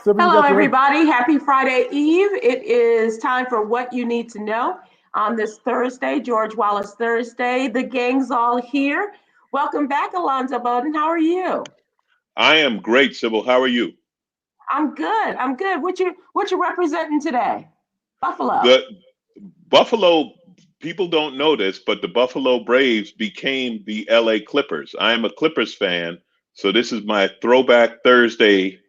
Sybil, Hello, everybody. Happy Friday Eve. It is time for What You Need to Know on this Thursday, George Wallace Thursday. The gang's all here. Welcome back, Alonzo Bowden. How are you? I am great, Sybil. How are you? I'm good. I'm good. What you representing today? Buffalo. The Buffalo, people don't know this, but the Buffalo Braves became the LA Clippers. I am a Clippers fan, so this is my throwback Thursday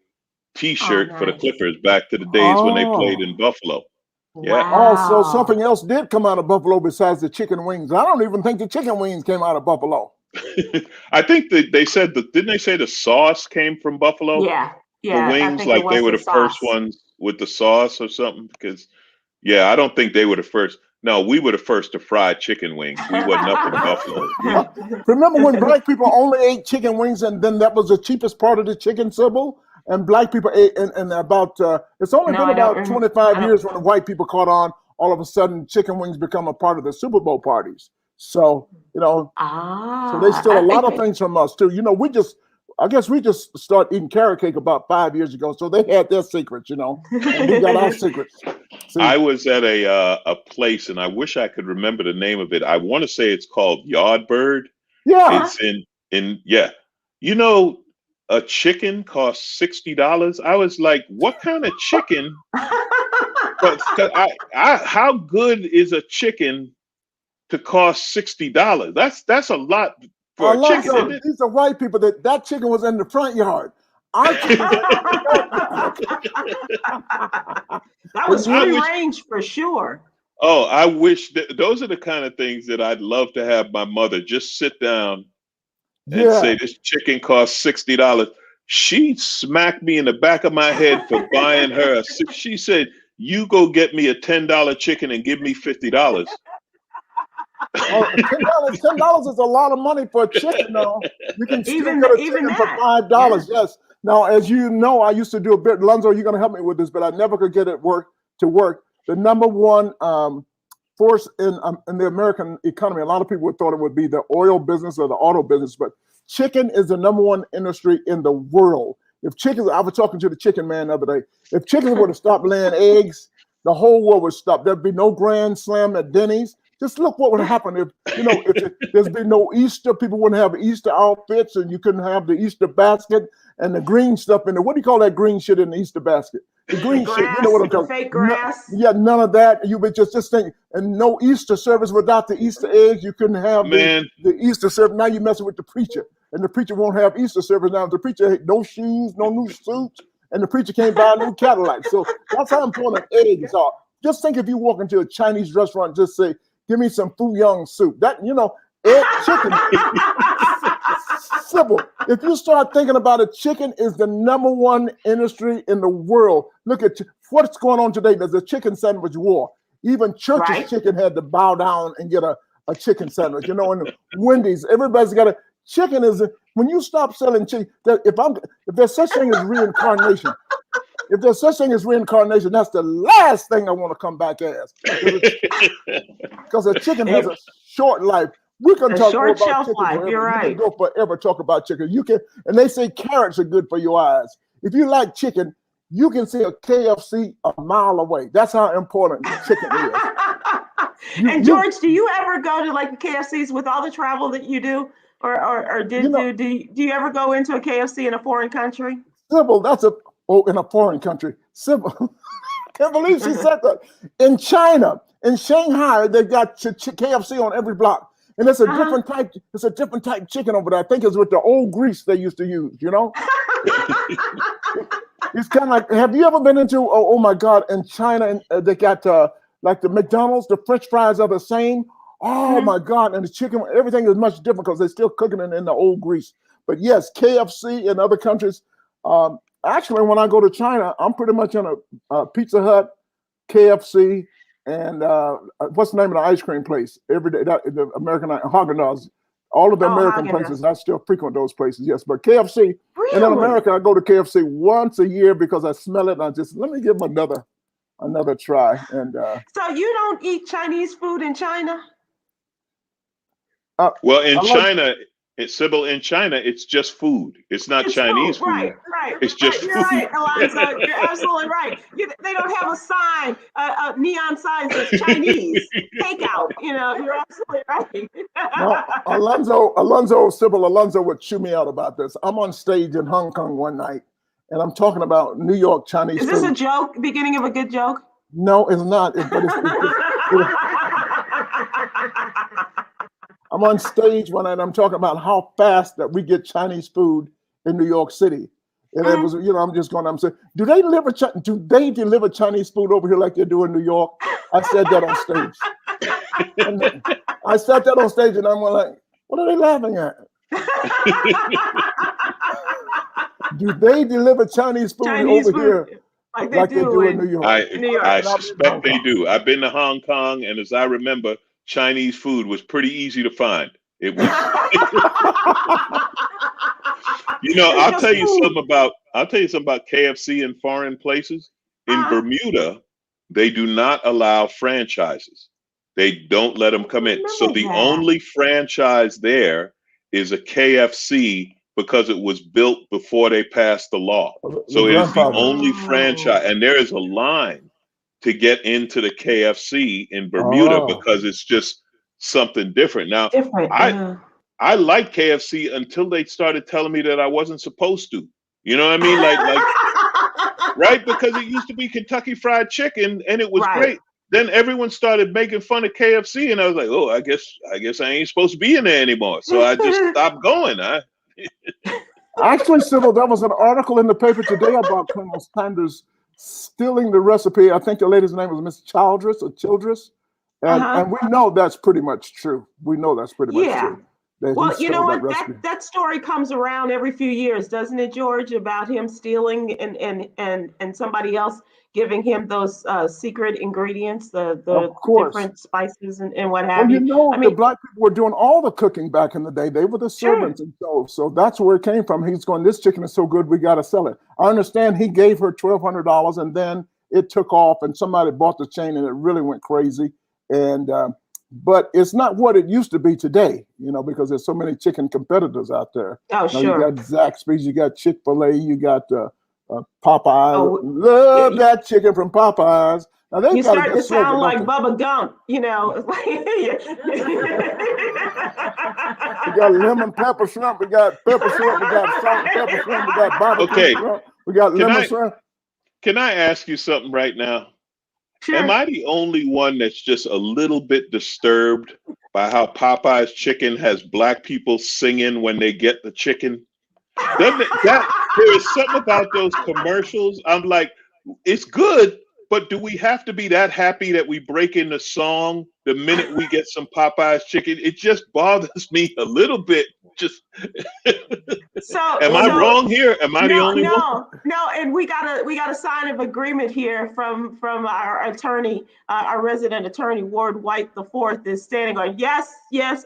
T-shirt for the nice. Clippers back to the days when they played in Buffalo. Yeah. Wow. Oh, so something else did come out of Buffalo besides the chicken wings. I don't even think the chicken wings came out of Buffalo. I think that they said that, didn't they say the sauce came from Buffalo? Yeah. The I wings, think it like they was were the the first sauce. ones with the sauce or something. Because yeah, I don't think they were the first. No, we were the first to fry chicken wings. We wasn't up in Buffalo. Remember when black people only ate chicken wings, and then that was the cheapest part of the chicken, Sybil? And black people ate, and about it's only been about 25 years when the white people caught on. All of a sudden, chicken wings become a part of the Super Bowl parties. So so they steal a lot of things from us too. I guess we just started eating carrot cake about 5 years ago. So they had their secrets, and we got our secrets. See? I was at a place, and I wish I could remember the name of it. I want to say it's called Yardbird. Yeah. It's in yeah. A chicken costs $60. I was like, what kind of chicken? But how good is a chicken to cost $60? That's a lot for a chicken, isn't it? These are white people. That chicken was in the front yard. That was free range for sure. Oh, I wish those are the kind of things that I'd love to have my mother just sit down and say, this chicken costs $60. She smacked me in the back of my head for buying her. She said, you go get me a $10 chicken and give me $50. $10 is a lot of money for a chicken, though. You can still Even get a chicken for $5. Yeah. Yes. Now, as you know, I used to do a bit. Lonzo, you're going to help me with this, but I never could get it to work. The number one force in the American economy, a lot of people would thought it would be the oil business or the auto business, but chicken is the number one industry in the world. If chickens, I was talking to the chicken man the other day, if chickens were to stop laying eggs, the whole world would stop. There'd be no Grand Slam at Denny's. Just look what would happen if there's been no Easter, people wouldn't have Easter outfits, and you couldn't have the Easter basket and the green stuff in there. What do you call that green shit in the Easter basket? The green grass, shit, you know what I'm talking about? Fake grass. None of that. You would just think, and no Easter service without the Easter eggs. You couldn't have the Easter service. Now you're messing with the preacher, and the preacher won't have Easter service. Now the preacher had no shoes, no new suits, and the preacher can't buy a new Cadillac. So that's how important eggs are. Just think if you walk into a Chinese restaurant and just say, give me some Fu Young soup. That, egg chicken. Simple. If you start thinking about it, chicken is the number one industry in the world. Look at what's going on today. There's a chicken sandwich war. Even Church's Chicken had to bow down and get a chicken sandwich. And Wendy's, everybody's got a chicken. When you stop selling chicken, if there's such thing as reincarnation, that's the last thing I want to come back as. Because a chicken has a short life. We can talk more about chicken forever. You're right. You can go forever talk about chicken. You can, and they say carrots are good for your eyes. If you like chicken, you can see a KFC a mile away. That's how important chicken is. And George, do you ever go to like the KFCs with all the travel that you do, or do you ever go into a KFC in a foreign country? Simple. In a foreign country. Simple. Can't believe she said that. In China, in Shanghai, they've got KFC on every block. And it's a different type. It's a different type chicken over there. I think it's with the old grease they used to use. It's kind of like. Have you ever been into? Oh my God! In China, and they got like the McDonald's. The French fries are the same. Oh my God! And the chicken, everything is much different because they're still cooking it in the old grease. But yes, KFC in other countries. Actually, when I go to China, I'm pretty much in a Pizza Hut, KFC. And what's the name of the ice cream place? Every day, the American Haagen-Dazs. All of the American places, I still frequent those places. Yes, but KFC. Really? And in America, I go to KFC once a year because I smell it. And I just let me give them another try. And so you don't eat Chinese food in China? Well, in China, Sybil, in China, it's just food. It's not Chinese food. Right. It's just You're food. right, Alonzo. You're absolutely right. They don't have a sign, a neon sign that says Chinese takeout. You're absolutely right. Now, Sybil, Alonzo would chew me out about this. I'm on stage in Hong Kong one night, and I'm talking about New York Chinese Is this food. a joke? Beginning of a good joke? No, it's not. I'm on stage one night. I'm talking about how fast that we get Chinese food in New York City, and it was, I'm just going. I'm saying, do they deliver Chinese food over here like they do in New York? I said that on stage. And I said that on stage, and I'm like, what are they laughing at? Do they deliver Chinese food over here like they do in New York? I suspect they do. I've been to Hong Kong, and as I remember, Chinese food was pretty easy to find. It was. I'll tell you something about KFC in foreign places. In Bermuda, they do not allow franchises. They don't let them come in. So the only franchise there is a KFC because it was built before they passed the law. So it is the only franchise, and there is a line to get into the KFC in Bermuda because it's just something different. Now, I liked KFC until they started telling me that I wasn't supposed to. You know what I mean? Like, right? Because it used to be Kentucky Fried Chicken, and it was great. Then everyone started making fun of KFC, and I was like, oh, I guess I ain't supposed to be in there anymore. So I just stopped going. Actually, Sybil, there was an article in the paper today about Colonel Sanders stealing the recipe. I think the lady's name was Miss Childress. And we know that's pretty much true. We know that's pretty much true. Well, you know what? That story comes around every few years, doesn't it, George? About him stealing and somebody else giving him those secret ingredients, the different spices and what have you. The black people were doing all the cooking back in the day. They were the servants, and so that's where it came from. He's going, this chicken is so good, we got to sell it. I understand he gave her $1,200, and then it took off, and somebody bought the chain, and it really went crazy. And but it's not what it used to be today, because there's so many chicken competitors out there. Oh, sure. You got Zaxby's, you got Chick-fil-A, you got Popeyes. Love that chicken from Popeyes. Now you start to sound like Bubba Gump, We got lemon pepper shrimp, we got pepper shrimp, we got salt and pepper shrimp, we got barbecue shrimp, we got lemon shrimp. Can I ask you something right now? Sure. Am I the only one that's just a little bit disturbed by how Popeye's chicken has black people singing when they get the chicken? There is something about those commercials. I'm like, it's good, but do we have to be that happy that we break in the song the minute we get some Popeye's chicken? It just bothers me a little bit. Am I wrong here? Am I the only one? No, and we got a sign of agreement here from our attorney, our resident attorney, Ward White IV, is standing going, yes,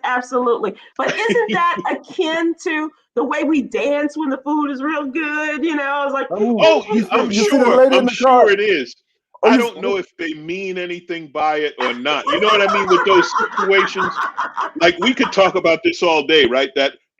absolutely. But isn't that akin to the way we dance when the food is real good? It's like, I'm sure it is. I don't know if they mean anything by it or not. You know what I mean with those situations? Like, we could talk about this all day, right?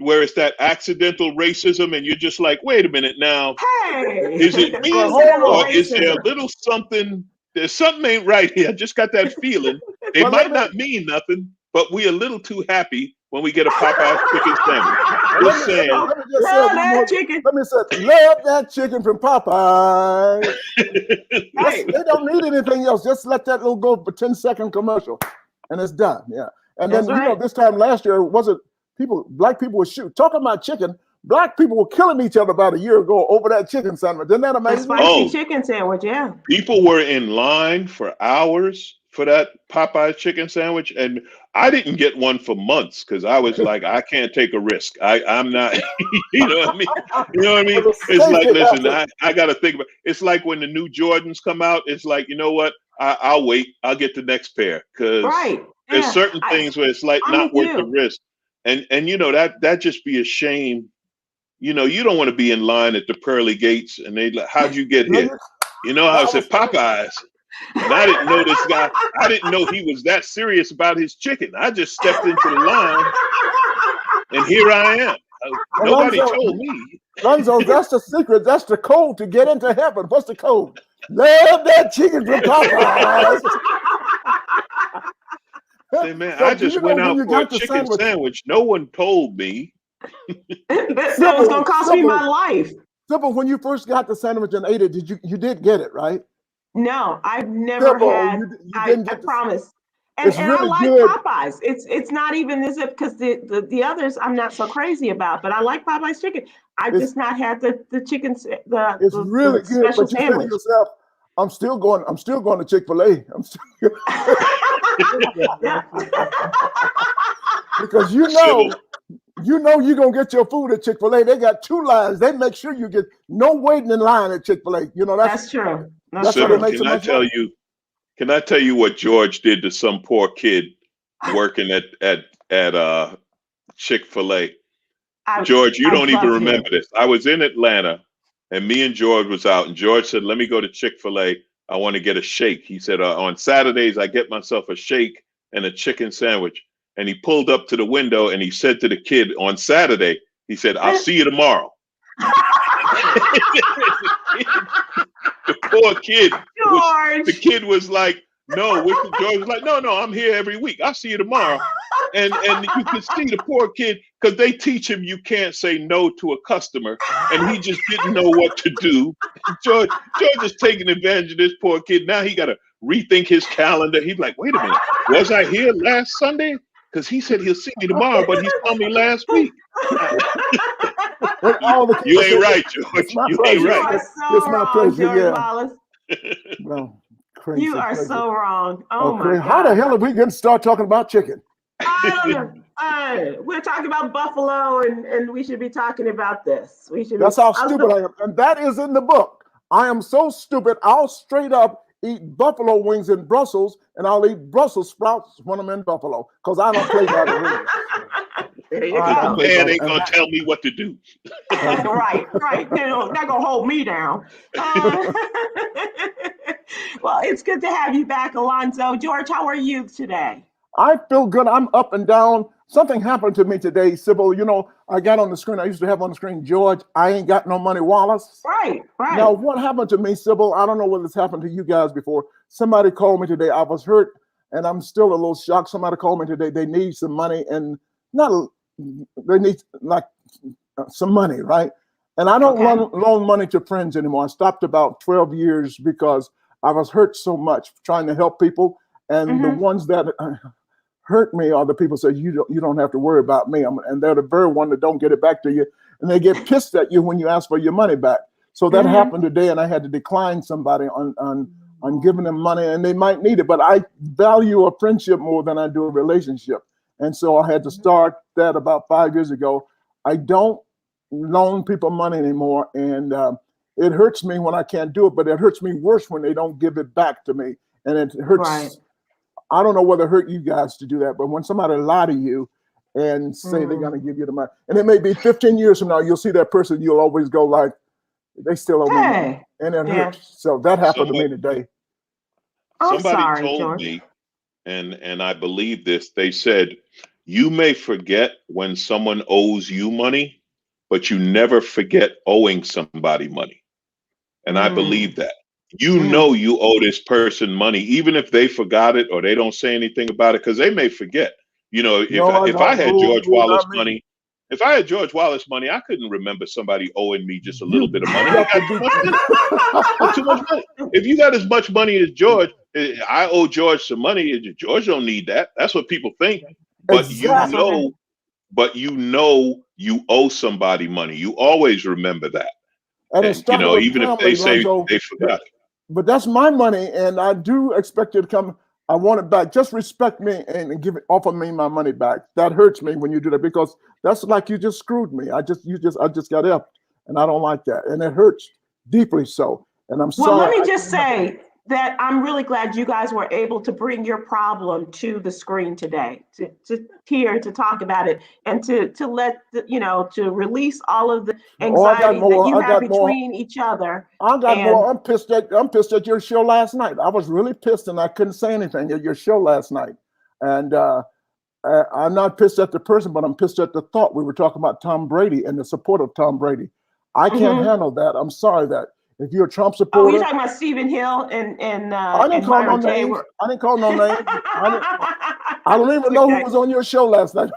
Where it's that accidental racism, and you're just like, wait a minute now. Hey, is it me or is there a little something? There's something ain't right here. I just got that feeling. They might not mean nothing, but we're a little too happy when we get a Popeye's chicken sandwich. Just saying. Let me say, love that chicken from Popeye. They don't need anything else. Just let that little go for 10-second commercial, and it's done. Yeah. And then this time last year, black people were talking about chicken. Black people were killing each other about a year ago over that chicken sandwich. Isn't that amazing? Spicy chicken sandwich, yeah. People were in line for hours for that Popeye chicken sandwich, and I didn't get one for months because I was like, I can't take a risk. I'm not, you know what I mean? You know what I mean? It's like, listen, I got to think about. It's like when the new Jordans come out. It's like, you know what? I'll wait. I'll get the next pair because there's certain things where it's like not worth the risk. And that just be a shame. You don't want to be in line at the pearly gates and they like, how'd you get here? You know how I said Popeyes. And I didn't know this guy. I didn't know he was that serious about his chicken. I just stepped into the line and here I am. Nobody Alonzo, told me. Lonzo, that's the secret. That's the code to get into heaven. What's the code? Love that chicken from Popeyes. Say, man, So I do just you know went when out you for a got the chicken sandwich. No one told me. That was going to cost me my life. Sybil, when you first got the sandwich and ate it, you did get it, right? No, I've never Sybil, had. you didn't get I promise. And It's I really like good. Popeyes. It's not even as if, because the others I'm not so crazy about, but I like Popeyes chicken. I've just not had the chicken It's the really good, special but you say to sandwich. yourself, I'm still going to Chick-fil-A. I'm still because you know you're gonna get your food at Chick-fil-A. They got 2 lines. They make sure you get no waiting in line at Chick-fil-A. You know That's true. That's Sybil, what it makes can I tell you? Can I tell you what George did to some poor kid working at Chick-fil-A? George, you don't even remember this. I was in Atlanta, and me and George was out, and George said, "Let me go to Chick-fil-A. I want to get a shake." He said, "On Saturdays, I get myself a shake and a chicken sandwich." And he pulled up to the window, and he said to the kid on Saturday, he said, "I'll see you tomorrow." The poor kid, the kid was like, "No." George was like, "No, I'm here every week. I'll see you tomorrow." And you can see the poor kid, because they teach him you can't say no to a customer, and he just didn't know what to do. George is taking advantage of this poor kid. Now he got to rethink his calendar. He's like, "Wait a minute, was I here last Sunday? Because he said he'll see me tomorrow, but he saw me last week." You ain't right, George. You ain't right. It's my pleasure, George Wallace. No, crazy. You are so wrong. Oh my God. How the hell are we going to start talking about chicken? I don't know. We're talking about buffalo, and we should be talking about this. That's how stupid I am. And that is in the book. I am so stupid. I'll straight up eat buffalo wings in Brussels, and I'll eat Brussels sprouts when I'm in Buffalo, because I don't play by the rules. There you go. Man ain't going to tell me what to do. Right. They're not going to hold me down. Well, it's good to have you back, Alonzo. George, how are you today? I feel good. I'm up and down. Something happened to me today, Sybil. You know, I got on the screen. I used to have on the screen, George, I ain't got no money, Wallace. Right. Now, what happened to me, Sybil? I don't know whether it's happened to you guys before. Somebody called me today. I was hurt, and I'm still a little shocked. Somebody called me today. They need some money, and they need like some money, right? And I don't loan money to friends anymore. I stopped about 12 years because I was hurt so much trying to help people, and the ones that hurt me are the people say you don't have to worry about me, and they're the very one that don't get it back to you, and they get pissed at you when you ask for your money back. So that happened today, and I had to decline somebody on giving them money, and they might need it, but I value a friendship more than I do a relationship, and so I had to start that about 5 years ago. I don't loan people money anymore, and it hurts me when I can't do it, but it hurts me worse when they don't give it back to me, and it hurts. Right. I don't know whether it hurt you guys to do that, but when somebody lie to you and say they're going to give you the money, and it may be 15 years from now, you'll see that person, you'll always go like, they still owe me money, and it hurts. So that happened to me today. Somebody told me, and I believe this, they said, you may forget when someone owes you money, but you never forget owing somebody money. And I believe that. You know you owe this person money, even if they forgot it or they don't say anything about it, because they may forget. You know, if I had George Wallace money, if I had George Wallace money, I couldn't remember somebody owing me just a little bit of money. Too much money. If you got as much money as George, I owe George some money. George don't need that. That's what people think. But you know you owe somebody money. You always remember that. And you know, even if they say they forgot it. But that's my money, and I do expect you to come. I want it back. Just respect me and offer me my money back. That hurts me when you do that, because that's like you just screwed me. I just got effed, and I don't like that, and it hurts deeply so. And I'm sorry. Well, let me just say that I'm really glad you guys were able to bring your problem to the screen today, to talk about it, and to let to release all of the anxiety that you have between each other. I got more. I'm pissed at your show last night. I was really pissed, and I couldn't say anything at your show last night. And I'm not pissed at the person, but I'm pissed at the thought. We were talking about Tom Brady and the support of Tom Brady. I can't handle that. I'm sorry that if you're a Trump supporter. Oh, you're talking about Stephen Hill and I didn't call no names. I didn't call no names. I don't even know who was on your show last night.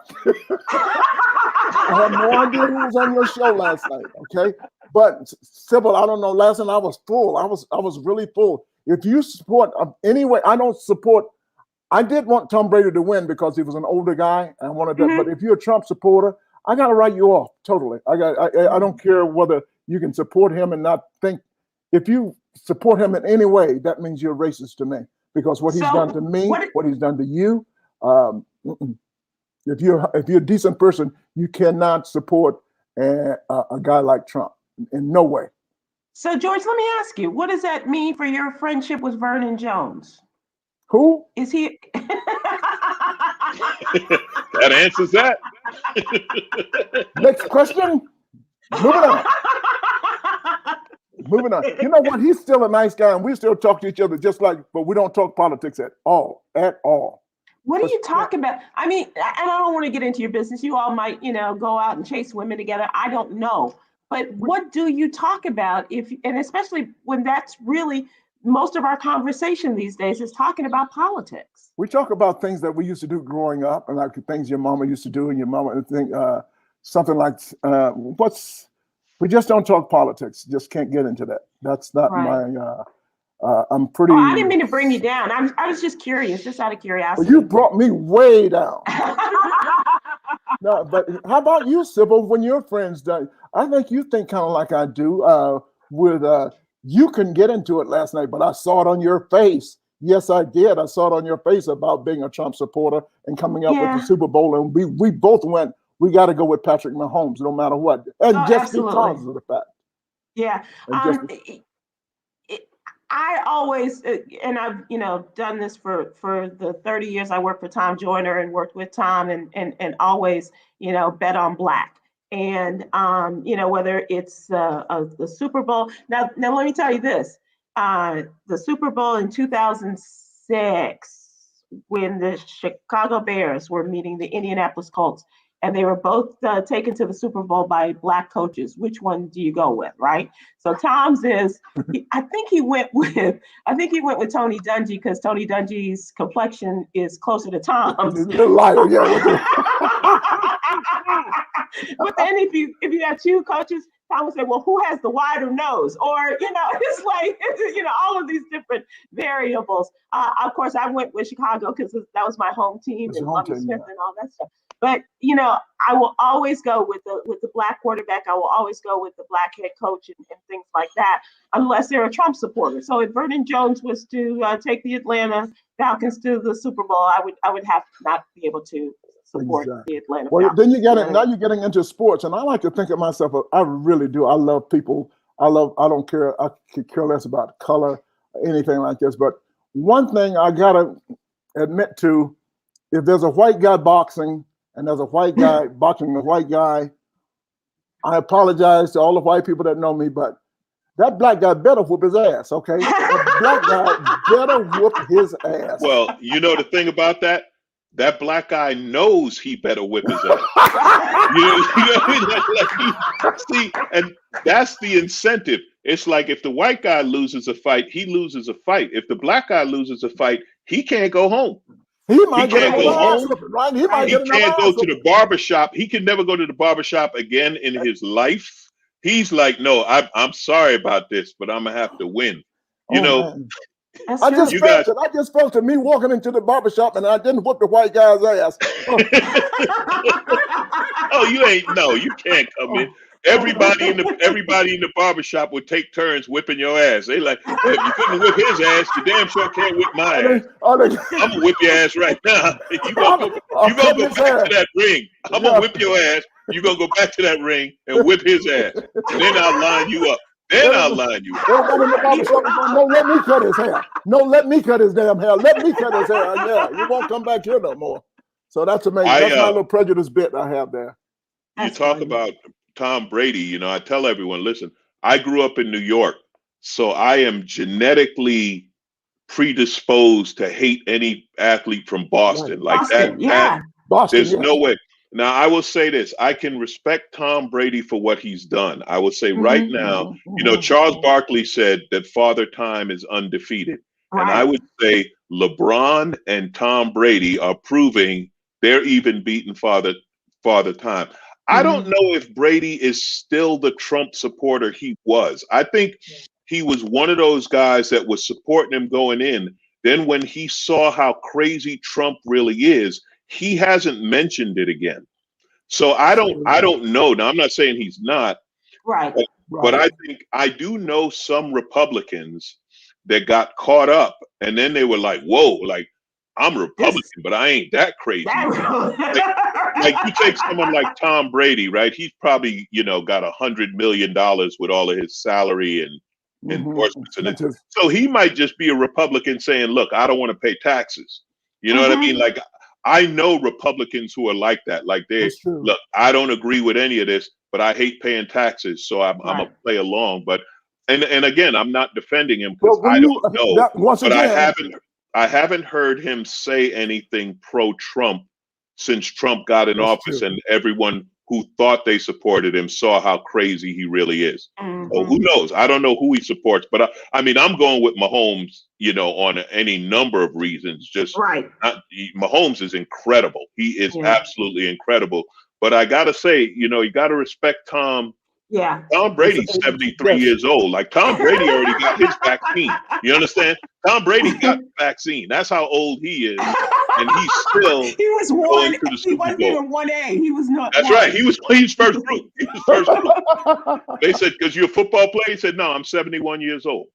I have no idea who was on your show last night. Okay, but Sybil, I don't know. Last night I was full. I was really full. If you support anyway, I don't support. I did want Tom Brady to win because he was an older guy. And I wanted that. But if you're a Trump supporter, I gotta write you off totally. I don't care whether you can support him and not think. If you support him in any way, that means you're racist to me because what he's done to me, what he's done to you. If you're a decent person, you cannot support a guy like Trump in no way. So George, let me ask you, what does that mean for your friendship with Vernon Jones? Who is he? That answers that. Next question. Moving on. Moving on. You know what? He's still a nice guy, and we still talk to each other just like, but we don't talk politics at all. At all. What are you talking about? I mean, and I don't want to get into your business. You all might, go out and chase women together. I don't know. But what do you talk about and especially when that's really most of our conversation these days is talking about politics. We talk about things that we used to do growing up and like things your mama used to do and your mama think something like we just don't talk politics. Just can't get into that. That's not my I'm pretty. Oh, I didn't mean to bring you down. I was just curious, just out of curiosity. Well, you brought me way down. No, but how about you, Sybil? When your friends done, I think you think kind of like I do. You couldn't get into it last night, but I saw it on your face. Yes, I did. I saw it on your face about being a Trump supporter and coming up with the Super Bowl, and we both went. We got to go with Patrick Mahomes, no matter what, and just because of the fact. Yeah. I always, and I've, done this for the 30 years I worked for Tom Joyner and worked with Tom and always, bet on Black. And, whether it's the Super Bowl. Now let me tell you this, the Super Bowl in 2006, when the Chicago Bears were meeting the Indianapolis Colts, and they were both taken to the Super Bowl by Black coaches. Which one do you go with, right? So Tom's I think he went with Tony Dungy because Tony Dungy's complexion is closer to Tom's. You're a liar, yeah. But then if you have two coaches, Tom would say, well, who has the wider nose? Or, it's like, all of these different variables. Of course, I went with Chicago because that was my home team and Lovie Smith and all that stuff. But, I will always go with the Black quarterback. I will always go with the Black head coach and things like that, unless they're a Trump supporter. So if Vernon Jones was to take the Atlanta Falcons to the Super Bowl, I would have not be able to support the Atlanta Falcons. Then now you're getting into sports, and I like to think of myself. I really do. I love people. I don't care. I could care less about color, or anything like this. But one thing I gotta admit to, if there's a white guy boxing and there's a white guy boxing a white guy, I apologize to all the white people that know me, but that Black guy better whoop his ass, okay? That Black guy better whoop his ass. Well, the thing about that Black guy knows he better whip his ass. See, and that's the incentive. It's like if the white guy loses a fight, he loses a fight. If the Black guy loses a fight, he can't go home. He can't go home. Right? He can't go to the barbershop. He can never go to the barbershop again in his life. He's like, no, I'm sorry about this, but I'm gonna have to win. Man. I just felt it me walking into the barbershop and I didn't whoop the white guy's ass. You can't come in. Everybody in the barbershop would take turns whipping your ass. They like, well, if you couldn't whip his ass, you damn sure can't whip my ass. I'm gonna whip your ass right now. You gonna go back to that ring. I'm gonna whip your ass. You gonna go back to that ring and whip his ass. And then I'll line you up. I'll line you up. No, let me cut his hair. No, let me cut his damn hair. Let me cut his hair. Yeah, you won't come back here no more. So that's amazing. That's my little prejudice bit I have there. You talk about Tom Brady, I tell everyone, listen, I grew up in New York, so I am genetically predisposed to hate any athlete from Boston. Boston, Boston, There's yes. no way. Now, I will say this. I can respect Tom Brady for what he's done. I will say right now, Charles Barkley said that Father Time is undefeated. Right. And I would say LeBron and Tom Brady are proving they're even beating Father Time. I don't know if Brady is still the Trump supporter he was. I think he was one of those guys that was supporting him going in. Then when he saw how crazy Trump really is, he hasn't mentioned it again. So I don't know. Now I'm not saying he's not, Right. but I think I do know some Republicans that got caught up and then they were like, whoa, like I'm a Republican, but I ain't that crazy. Like you take someone like Tom Brady, right? He's probably, got $100 million with all of his salary and endorsements. And so he might just be a Republican saying, look, I don't want to pay taxes. You know what I mean? Like I know Republicans who are like that. Like look, I don't agree with any of this, but I hate paying taxes. So I'm going to play along. But, and again, I'm not defending him because I don't know, but I haven't heard him say anything pro-Trump since Trump got in office and everyone who thought they supported him saw how crazy he really is. So who knows? I don't know who he supports, but I mean, I'm going with Mahomes, on any number of reasons. Just Mahomes is incredible. He is absolutely incredible. But I got to say, you got to respect Tom. Yeah. Tom Brady's 73 years old. Like Tom Brady already got his vaccine. You understand? Tom Brady got the vaccine. That's how old he is. And he's still he was one. He wasn't even 1A. He was not. That's right. He was first group. He was first group. They said, because you're a football player? He said, no, I'm 71 years old.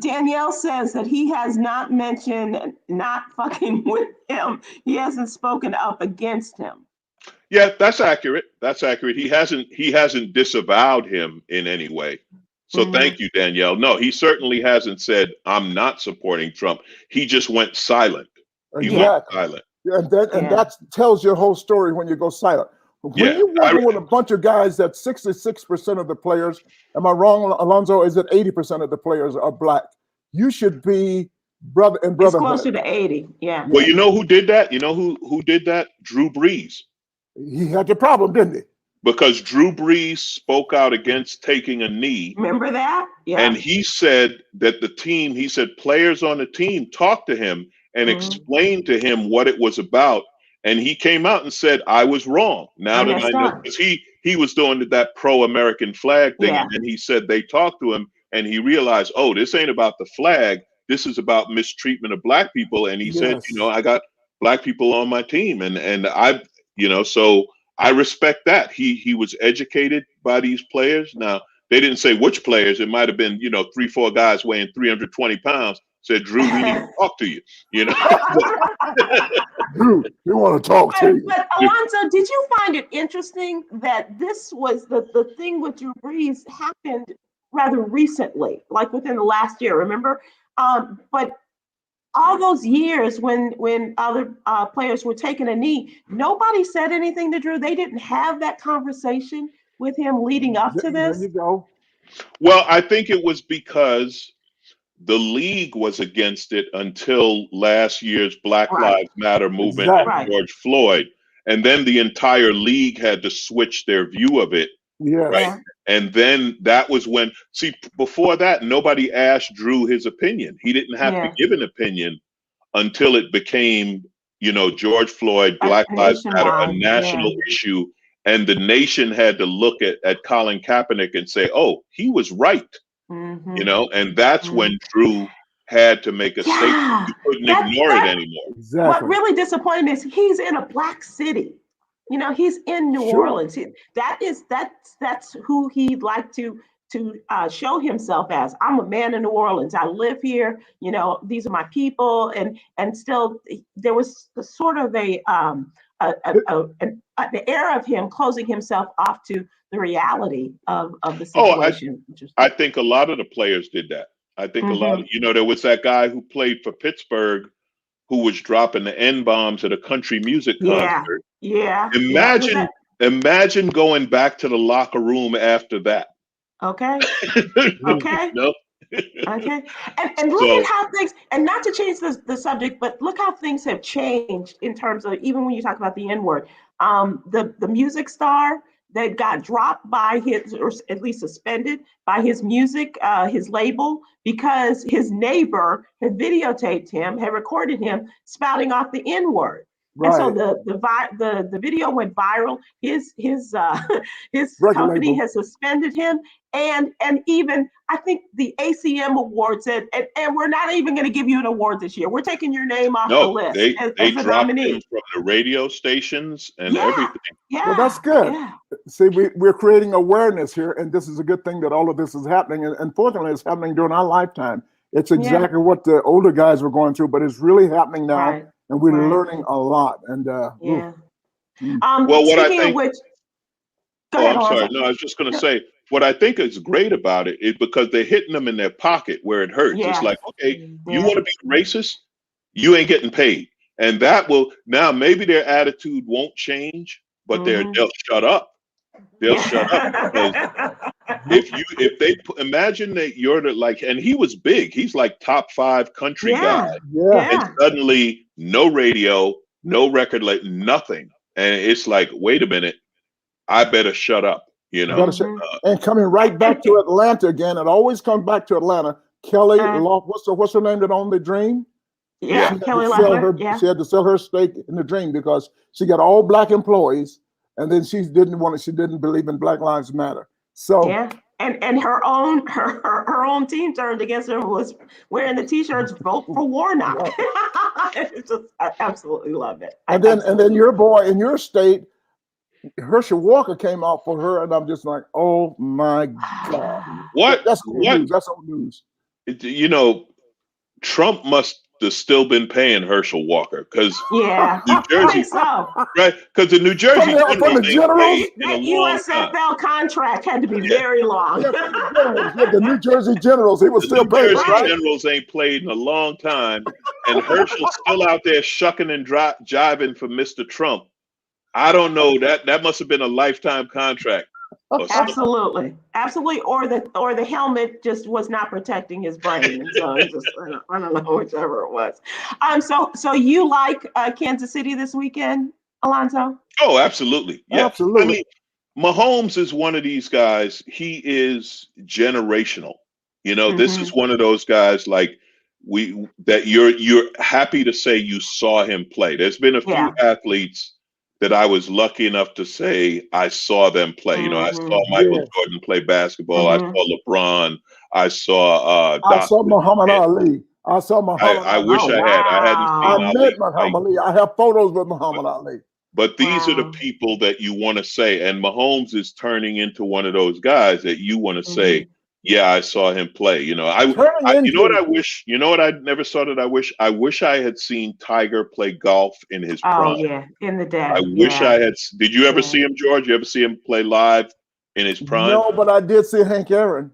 Danielle says that he has not mentioned not fucking with him. He hasn't spoken up against him. Yeah, that's accurate. That's accurate. He hasn't disavowed him in any way. So thank you, Danielle. No, he certainly hasn't said, I'm not supporting Trump. He just went silent. He went silent. Yeah, and that tells your whole story when you go silent. When you're working with a bunch of guys that 66% of the players, am I wrong, Alonzo? Is it 80% of the players are black? You should be brother and brother. It's closer to 80, yeah. Well, you know who did that? You know who did that? Drew Brees. He had the problem, didn't he? Because Drew Brees spoke out against taking a knee. Remember that? Yeah. And he said that players on the team talked to him and explained to him what it was about. And he came out and said, I was wrong. Now that I know, because he was doing that pro-American flag thing. Yeah. And he said they talked to him and he realized, oh, this ain't about the flag. This is about mistreatment of black people. And he said, I got black people on my team. And I, so I respect that. He was educated by these players. Now, they didn't say which players. It might have been, 3-4 guys weighing 320 pounds said, Drew, we need to talk to you. Drew, we want to talk to you. But Alonzo, did you find it interesting that this was the thing with Drew Brees happened rather recently, like within the last year, remember? But all those years when other players were taking a knee, nobody said anything to Drew. They didn't have that conversation with him leading up to this. There you go. Well, I think it was because the league was against it until last year's Black Lives Matter movement and George Floyd. And then the entire league had to switch their view of it. Yeah. Right. And then that was when, before that, nobody asked Drew his opinion. He didn't have to give an opinion until it became, George Floyd, Black Lives Matter, a national issue. And the nation had to look at Colin Kaepernick and say, oh, he was right. And that's when Drew had to make a statement. You couldn't ignore it anymore. Exactly. What really disappointed me is he's in a black city. He's in New Orleans. That's who he'd like to show himself as. I'm a man in New Orleans. I live here. These are my people. And still, there was sort of the air of him closing himself off to the reality of the situation. I think a lot of the players did that. I think a lot of, there was that guy who played for Pittsburgh who was dropping the N-bombs at a country music concert. Yeah. Imagine going back to the locker room after that. Okay. Okay. Okay. And look at how things, and not to change the subject, but look how things have changed in terms of, even when you talk about the N-word, the music star that got dropped by his, or at least suspended by his music, his label, because his neighbor had videotaped him, had recorded him spouting off the N-word. And so the video went viral. His his company label has suspended him, and even I think the ACM Awards said, and we're not even going to give you an award this year. We're taking your name off the list they as a dropped nominee. him from the radio stations and everything. Yeah, well, that's good. Yeah. See, we're creating awareness here, and this is a good thing that all of this is happening. And unfortunately, it's happening during our lifetime. It's exactly what the older guys were going through, but it's really happening now. Right. And we're learning a lot. And Well, what I think. Of which, I'm sorry. No, I was just going to say what I think is great about it is because they're hitting them in their pocket where it hurts. Yeah. It's like, okay, you want to be racist, you ain't getting paid, and that will now maybe their attitude won't change, but they'll shut up. They'll shut up because if they imagine that you're and he was big, he's like top 5 country guy, and suddenly no radio, no record, like nothing, and it's like, wait a minute, I better shut up, you know. And coming right back to Atlanta again, it always comes back to Atlanta. Kelly, what's her name that owned the Dream? Yeah, Kelly Loeffler. She had to sell her stake in the Dream because she got all black employees. And then she didn't believe in Black Lives Matter. So and her own team turned against her, was wearing the T-shirts "Vote for Warnock." I absolutely love it. And then your boy in your state, Herschel Walker, came out for her, and I'm just like, oh my God! What? That's old news. That's old news. You know, Trump must have still been paying Herschel Walker because New Jersey, right? Because the New Jersey Generals, that USFL contract had to be very long. The New Jersey Generals, he was still paying. The New Jersey Generals ain't played in a long time, and Herschel's still out there shucking and jiving for Mr. Trump. I don't know, that must have been a lifetime contract. Absolutely. Or the helmet just was not protecting his brain, and so I don't know, whichever it was. So you like Kansas City this weekend, Alonzo? Oh, absolutely. Yeah. Absolutely. I mean, Mahomes is one of these guys. He is generational. You know, this is one of those guys like that you're happy to say you saw him play. There's been a few athletes that I was lucky enough to say I saw them play. You know, I saw Michael Jordan play basketball. I saw LeBron. I saw Muhammad Ali. I saw Muhammad Ali. I wish I had. I hadn't seen I met Muhammad Ali. I have photos with Muhammad Ali. But these are the people that you want to say, and Mahomes is turning into one of those guys that you want to say, yeah, I saw him play. You know, you know what I wish? You know what I never saw that I wish? I wish I had seen Tiger play golf in his prime. Oh, yeah, in the day. I wish I had. Did you ever see him, George? You ever see him play live in his prime? No, but I did see Hank Aaron.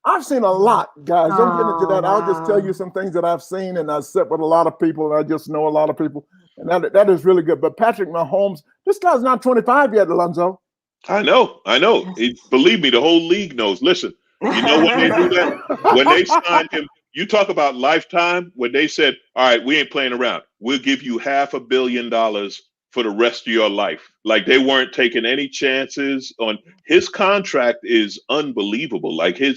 I've seen a lot, guys. Don't get into that. I'll just tell you some things that I've seen, and I sit with a lot of people, and I just know a lot of people, and that is really good. But Patrick Mahomes, this guy's not 25 yet, Alonzo. I know. Believe me, the whole league knows. Listen. You know when they do that? When they signed him, you talk about lifetime, when they said, all right, we ain't playing around. We'll give you $500 million for the rest of your life. Like they weren't taking any chances on his contract is unbelievable. Like he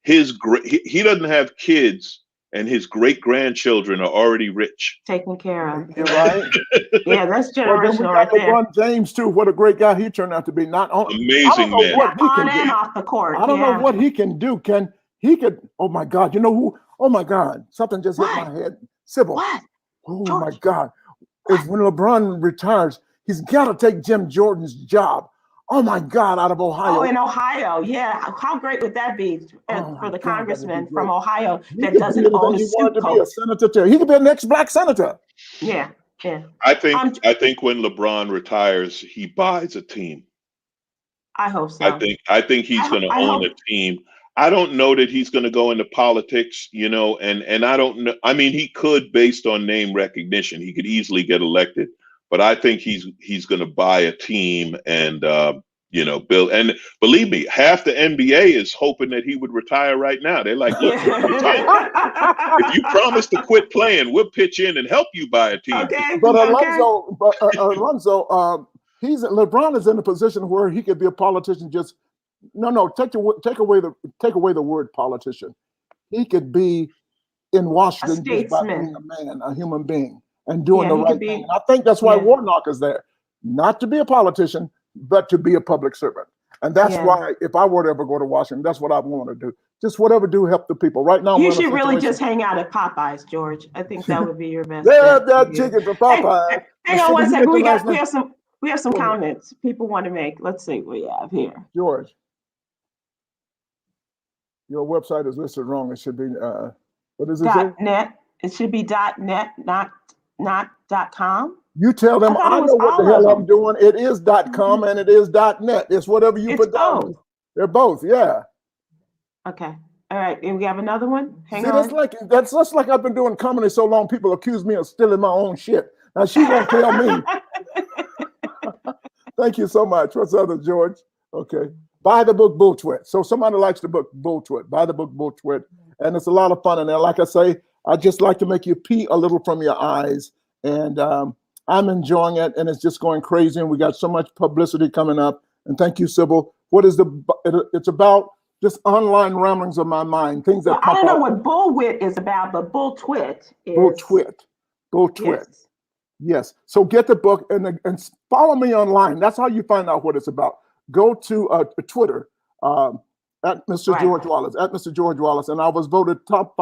doesn't have kids and his great grandchildren are already rich. Taken care of. You're right. Yeah, that's generational right there. LeBron James too. What a great guy he turned out to be. Not on amazing man. On and off the court. I don't know what he can do. He could? Oh my God! You know who? Oh my God! Something just hit my head. Sybil. What? Oh my God! If when LeBron retires, he's got to take Jim Jordan's job. Oh my God! Out of Ohio. Oh, in Ohio, yeah. How great would that be for the congressman from Ohio that doesn't own a soup coat? A senator too. He could be the next black senator. Yeah. I think when LeBron retires, he buys a team. I hope so. I think he's going to own a team. I don't know that he's going to go into politics, you know, and I don't know. I mean, he could based on name recognition. He could easily get elected, but I think he's going to buy a team and You know, Bill, and believe me, half the NBA is hoping that he would retire right now. They're like, look, if you promise to quit playing, we'll pitch in and help you buy a team. Okay. But Alonzo, LeBron is in a position where he could be a politician. Take away the word politician. He could be in Washington just by being a man, a human being, and doing the right thing. And I think that's why Warnock is there, not to be a politician, but to be a public servant. And that's why, if I were to ever go to Washington, that's what I want to do. Just whatever do help the people. Right now, you should really just hang out at Popeyes, George. I think that would be your best. That chicken for Popeyes. Hang on one second. We have some comments people want to make. Let's see what we have here. George, your website is listed wrong. It should be what does it say? .net. It should be .net, not .com. You tell them I know what the hell I'm doing. It is .com and it is .net. It's whatever you put down. They're both, yeah. Okay. All right. And we have another one. Hang on. That's just like I've been doing comedy so long. People accuse me of stealing my own shit. Now she won't tell me. Thank you so much. What's the other, George? Okay. Buy the book Bull Twit. So somebody likes the book Bull Twit. Buy the book Bull Twit. And it's a lot of fun in there. Like I say, I just like to make you pee a little from your eyes. And I'm enjoying it, and it's just going crazy. And we got so much publicity coming up. And thank you, Sybil. What is it's about just online ramblings of my mind, things that I don't know what bullwit is about, but Bull Twit is. Bull Twit. Yes. So get the book and follow me online. That's how you find out what it's about. Go to Twitter at Mr. George Wallace, and I was voted top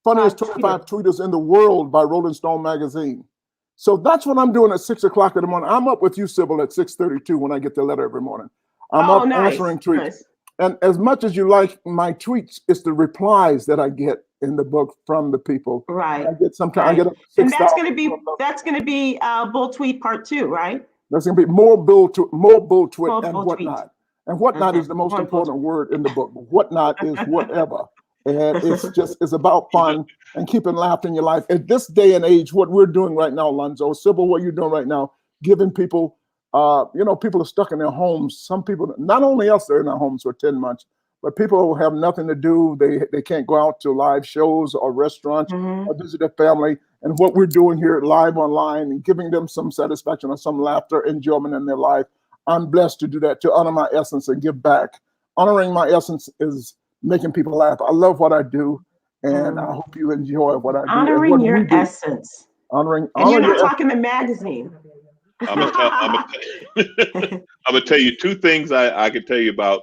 funniest 25 tweeters in the world by Rolling Stone magazine. So that's what I'm doing at 6 o'clock in the morning. I'm up with you, Sybil, at 6:32 when I get the letter every morning. I'm up answering tweets. Nice. And as much as you like my tweets, it's the replies that I get in the book from the people. Right. I get sometimes I get up 6, and that's gonna be Bull Tweet Part 2, right? There's gonna be more Bull Twit and whatnot. And whatnot is the most important word in the book. Whatnot is whatever. And it's about fun and keeping laughter in your life. At this day and age, what we're doing right now, Alonzo, Sybil, what you're doing right now, giving people, people are stuck in their homes. Some people, not only us, they're in their homes for 10 months, but people have nothing to do. They can't go out to live shows or restaurants or visit their family. And what we're doing here live online and giving them some satisfaction or some laughter, enjoyment in their life. I'm blessed to do that, to honor my essence and give back. Honoring my essence is making people laugh. I love what I do, and I hope you enjoy what I do. Honoring your essence. And you're not talking the magazine. I'm gonna tell you two things I can tell you about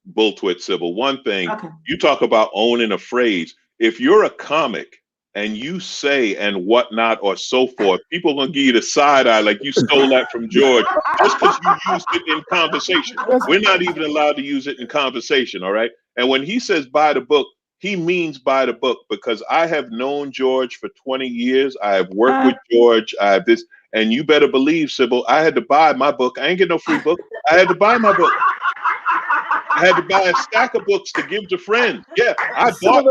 Bull Twit, Sybil. One thing, you talk about owning a phrase. If you're a comic and you say and whatnot or so forth, people are gonna give you the side eye like you stole that from George just because you used it in conversation. We're not even allowed to use it in conversation, all right? And when he says buy the book, he means buy the book, because I have known George for 20 years. I have worked with George. I have this, and you better believe, Sybil, I had to buy my book. I ain't get no free book. I had to buy my book. I had to buy a stack of books to give to friends. Yeah, I bought.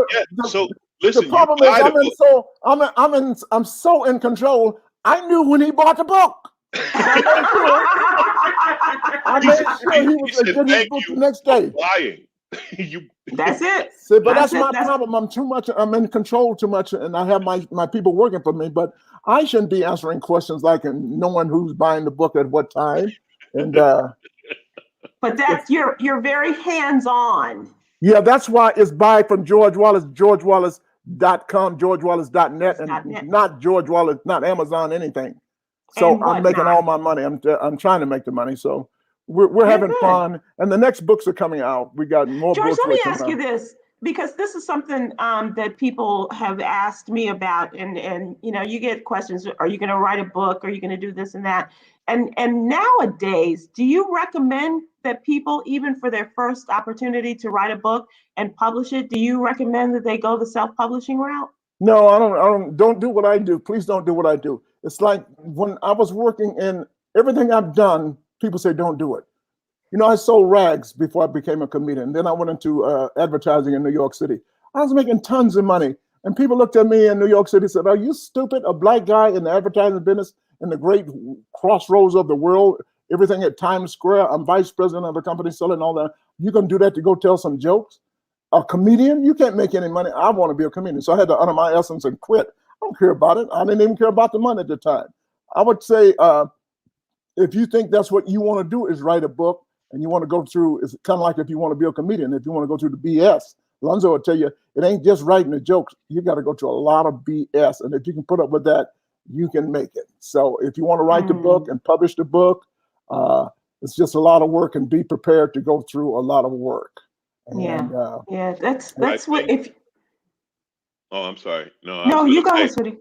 So listen, the problem is I'm so in control. I knew when he bought the book. I made sure he was getting his book the next day. Lying. That's it. See, but that's my problem. I'm in control too much, and I have my people working for me. But I shouldn't be answering questions like and knowing who's buying the book at what time. And but that's you're very hands-on. Yeah, that's why it's buy from George Wallace, GeorgeWallace.com, GeorgeWallace.net, and not George Wallace, not Amazon, anything. So I'm making all my money. I'm trying to make the money. So we're having fun, and the next books are coming out. We got more George, books. let me ask you this, because this is something that people have asked me about, and you get questions. Are you going to write a book? Are you going to do this and that? And nowadays, do you recommend that people, even for their first opportunity to write a book and publish it, do you recommend that they go the self-publishing route? No, I don't do what I do. Please don't do what I do. It's like when I was working in everything I've done, people say, don't do it. I sold rags before I became a comedian. Then I went into advertising in New York City. I was making tons of money. And people looked at me in New York City and said, are you stupid? A black guy in the advertising business in the great crossroads of the world, everything at Times Square. I'm vice president of the company selling all that. You gonna do that to go tell some jokes? A comedian? You can't make any money. I want to be a comedian. So I had to honor my essence and quit. I don't care about it. I didn't even care about the money at the time. I would say, if you think that's what you want to do is write a book and you want to go through, it's kind of like if you want to be a comedian, if you want to go through the BS, Lonzo will tell you, it ain't just writing the jokes. You got to go through a lot of BS. And if you can put up with that, you can make it. So if you want to write the book and publish the book, it's just a lot of work, and be prepared to go through a lot of work. And, that's what, if. Oh, I'm sorry. No, you go ahead, sweetie.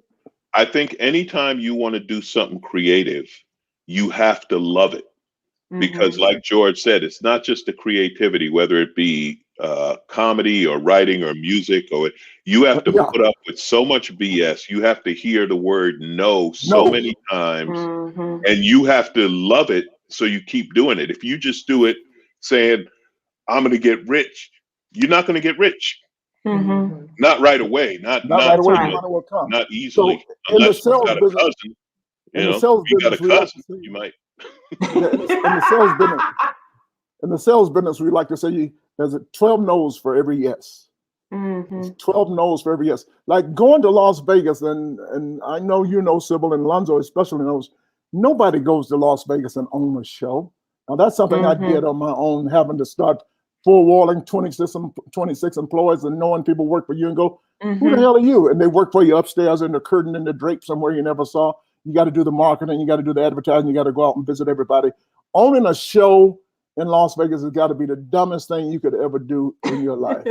I think anytime you want to do something creative, you have to love it. Because like George said, it's not just the creativity, whether it be comedy or writing or music, or you have to put up with so much BS. You have to hear the word no so many times, and you have to love it. So you keep doing it. If you just do it saying, I'm going to get rich, you're not going to get rich. Not right away. Not right away. Not easily. So unless you got a cousin. You got a cousin, you might. In the sales business, we like to say there's 12 no's for every yes. 12 no's for every yes. Like going to Las Vegas, and I know you know Sybil and Lonzo especially knows, nobody goes to Las Vegas and own a show. Now that's something I did on my own, having to start forwarding 26 employees and knowing people work for you and go, who the hell are you? And they work for you upstairs in the curtain and the drape somewhere you never saw. You got to do the marketing, you got to do the advertising, you got to go out and visit everybody. Owning a show in Las Vegas has got to be the dumbest thing you could ever do in your life.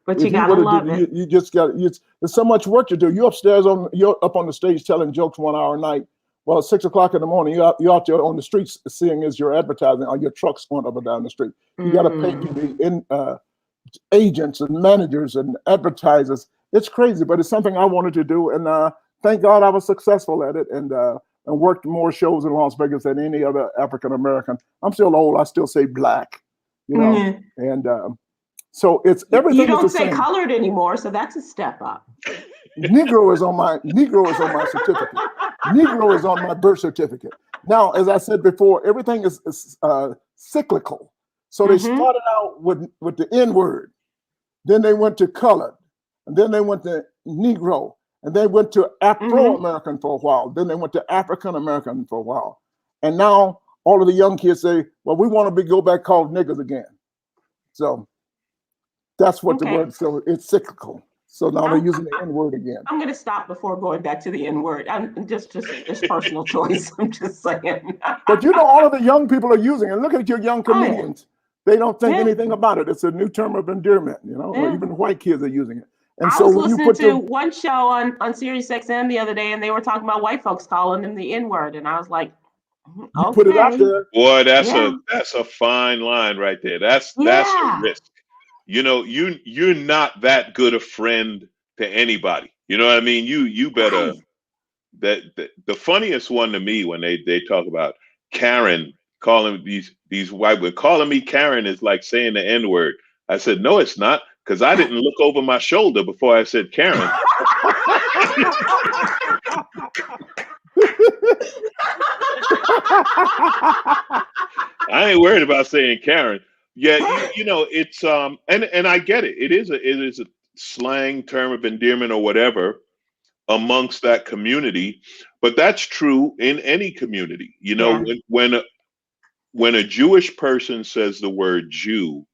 But you got to love it. You just got, there's so much work to do. You're upstairs, you're up on the stage telling jokes 1 hour a night. Well, at 6 o'clock in the morning, you're out there on the streets seeing as your advertising or your trucks going up and down the street. You got to pay the agents and managers and advertisers. It's crazy, but it's something I wanted to do. And thank God I was successful at it, and worked more shows in Las Vegas than any other African American. I'm still old. I still say black, and so it's everything. You don't is the say same. Colored anymore, so that's a step up. Negro is on my certificate. Negro is on my birth certificate. Now, as I said before, everything is cyclical. So they started out with the N word, then they went to colored, and then they went to Negro, and they went to Afro-American for a while. Then they went to African-American for a while. And now all of the young kids say, well, we want to go back called niggas again. So that's what the word, so it's cyclical. So now they're using the N word again. I'm going to stop before going back to the N word. I'm just personal choice. I'm just saying. But all of the young people are using it. Look at your young comedians. They don't think anything about it. It's a new term of endearment, or even white kids are using it. And I was listening to one show on Sirius XM the other day, and they were talking about white folks calling them the N word, and I was like, okay. Put it out there. Boy, that's a fine line right there. That's a risk. You're not that good a friend to anybody. You know what I mean? You better. The funniest one to me when they talk about Karen calling these white women, calling me Karen is like saying the N word. I said, no, it's not. Because I didn't look over my shoulder before I said Karen. I ain't worried about saying Karen. Yeah, it's and I get it. It is a slang term of endearment or whatever amongst that community, but that's true in any community. When a Jewish person says the word Jew,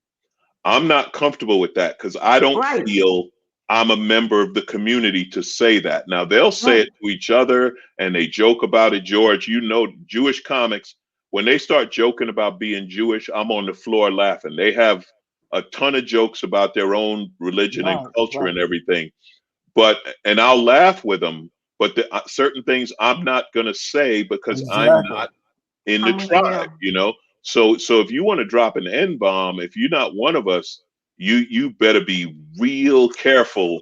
I'm not comfortable with that because I don't feel I'm a member of the community to say that. Now, they'll say it to each other and they joke about it. George, Jewish comics, when they start joking about being Jewish, I'm on the floor laughing. They have a ton of jokes about their own religion and culture and everything. And I'll laugh with them. But certain things I'm not going to say because I'm not in the tribe, So if you want to drop an N-bomb, if you're not one of us, you better be real careful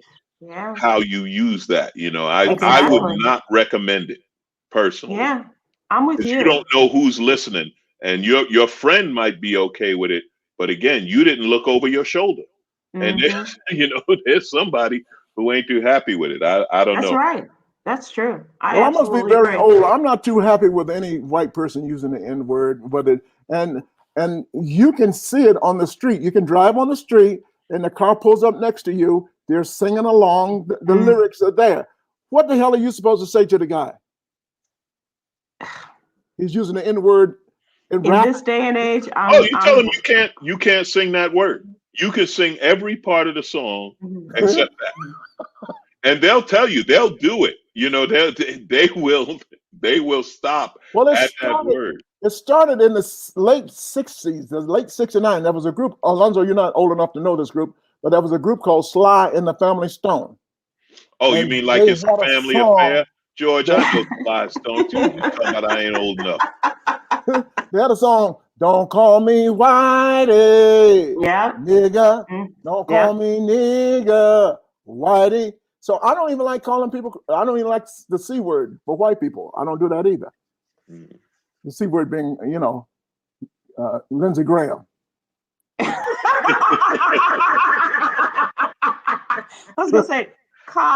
how you use that. I would not recommend it personally. Yeah, I'm with you. You don't know who's listening, and your friend might be okay with it, but again, you didn't look over your shoulder, and there's somebody who ain't too happy with it. I don't know. That's right. That's true. Well, I must be absolutely very agree. old. I'm not too happy with any white person using the N word, but and you can see it on the street. You can drive on the street, and the car pulls up next to you. They're singing along. The lyrics are there. What the hell are you supposed to say to the guy? He's using the N word in In rap. this day and age, You tell him you can't sing that word. You can sing every part of the song except that. And they'll tell you, they'll do it. You know, they will stop Well, at that word. it started in the late 60s, the late 69. There was a group, Alonzo, you're not old enough to know this group, but there was a group called Sly and the Family Stone. Oh, you And mean like they it's a had family song. affair? George, I know Sly Stone. You talking about I ain't old enough. They had a song, Don't Call Me Whitey, Yeah. nigga. Don't call me nigga, Whitey. So I don't even like calling people, I don't even like the C word for white people. I don't do that either. The C word being, you know, Lindsey Graham. I was gonna say okay,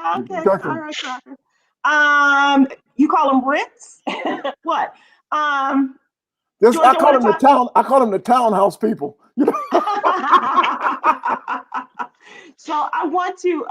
all right, cocker. You call them Brits? What? This, George, I call them the townhouse people. You know? So I want to